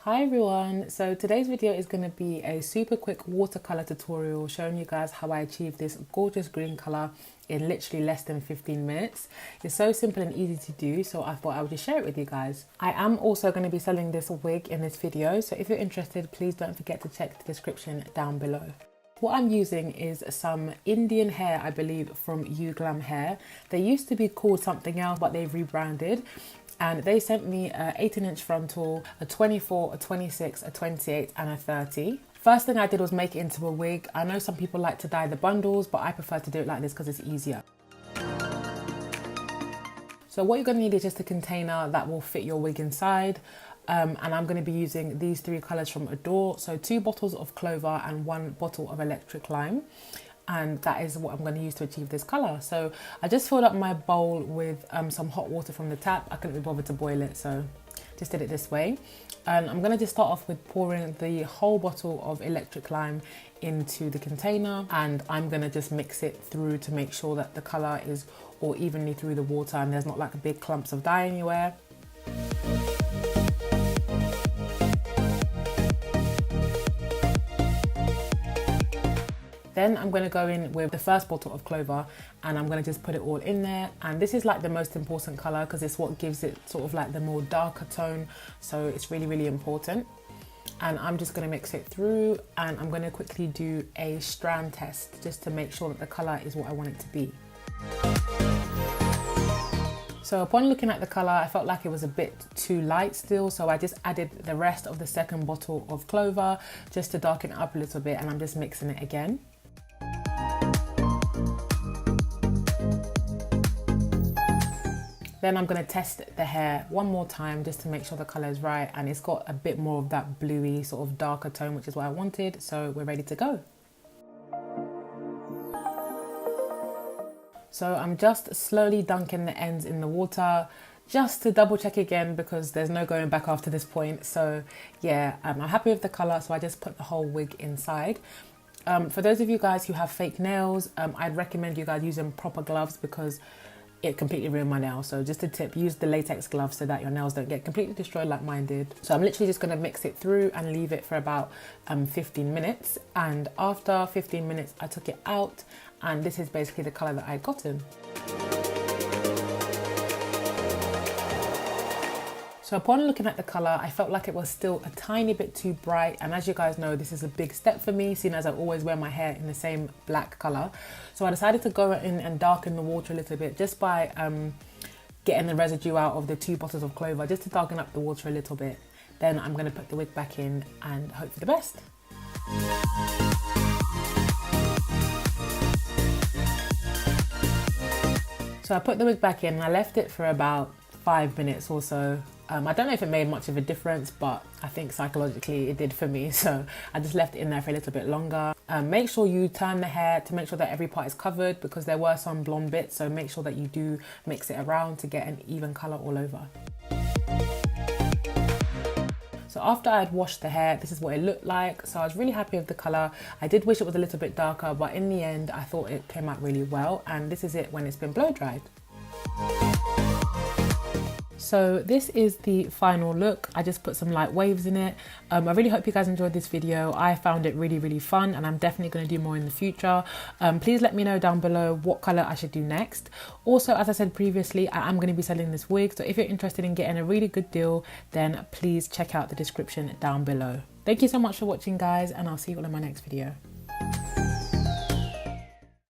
Hi everyone, so today's video is going to be a super quick watercolor tutorial showing you guys how I achieved this gorgeous green color in literally less than 15 minutes. It's so simple and easy to do, so I thought I would just share it with you guys. I am also going to be selling this wig in this video, so if you're interested, please don't forget to check the description down below. What I'm using is some Indian hair, I believe, from Uglam hair. They used to be called something else, but they've rebranded. And they sent me a 18-inch frontal, a 24, a 26, a 28 and a 30. First thing I did was make it into a wig. I know some people like to dye the bundles, but I prefer to do it like this because it's easier. So what you're going to need is just a container that will fit your wig inside. And I'm going to be using these three colours from Adore. So 2 bottles of Clover and 1 bottle of electric lime. And that is what I'm going to use to achieve this colour. So I just filled up my bowl with some hot water from the tap. I couldn't be bothered to boil it, so just did it this way. And I'm going to just start off with pouring the whole bottle of electric lime into the container, and I'm going to just mix it through to make sure that the colour is all evenly through the water and there's not like big clumps of dye anywhere. Then I'm going to go in with the first bottle of Clover and I'm going to just put it all in there. And this is like the most important colour because it's what gives it sort of like the more darker tone. So it's really, really important. And I'm just going to mix it through and I'm going to quickly do a strand test just to make sure that the colour is what I want it to be. So upon looking at the colour, I felt like it was a bit too light still, so I just added the rest of the second bottle of Clover just to darken it up a little bit, and I'm just mixing it again. Then I'm going to test the hair one more time just to make sure the colour is right, and it's got a bit more of that bluey sort of darker tone, which is what I wanted, so we're ready to go. So I'm just slowly dunking the ends in the water just to double check again because there's no going back after this point. So yeah, I'm happy with the colour, so I just put the whole wig inside. For those of you guys who have fake nails, I'd recommend you guys using proper gloves because it completely ruined my nails. So just a tip, use the latex gloves so that your nails don't get completely destroyed like mine did. So I'm literally just going to mix it through and leave it for about 15 minutes. And after 15 minutes, I took it out and this is basically the colour that I had gotten. So upon looking at the colour, I felt like it was still a tiny bit too bright. And as you guys know, this is a big step for me, seeing as I always wear my hair in the same black colour. So I decided to go in and darken the water a little bit just by getting the residue out of the 2 bottles of Clover, just to darken up the water a little bit. Then I'm going to put the wig back in and hope for the best. So I put the wig back in and I left it for about 5 minutes or so. I don't know if it made much of a difference, but I think psychologically it did for me. So I just left it in there for a little bit longer. Make sure you turn the hair to make sure that every part is covered because there were some blonde bits. So make sure that you do mix it around to get an even colour all over. So after I had washed the hair, this is what it looked like. So I was really happy with the colour. I did wish it was a little bit darker, but in the end, I thought it came out really well. And this is it when it's been blow dried. So this is the final look. I just put some light waves in it. I really hope you guys enjoyed this video. I found it really, really fun and I'm definitely going to do more in the future. Please let me know down below what colour I should do next. Also, as I said previously, I am going to be selling this wig. So if you're interested in getting a really good deal, then please check out the description down below. Thank you so much for watching, guys, and I'll see you all in my next video.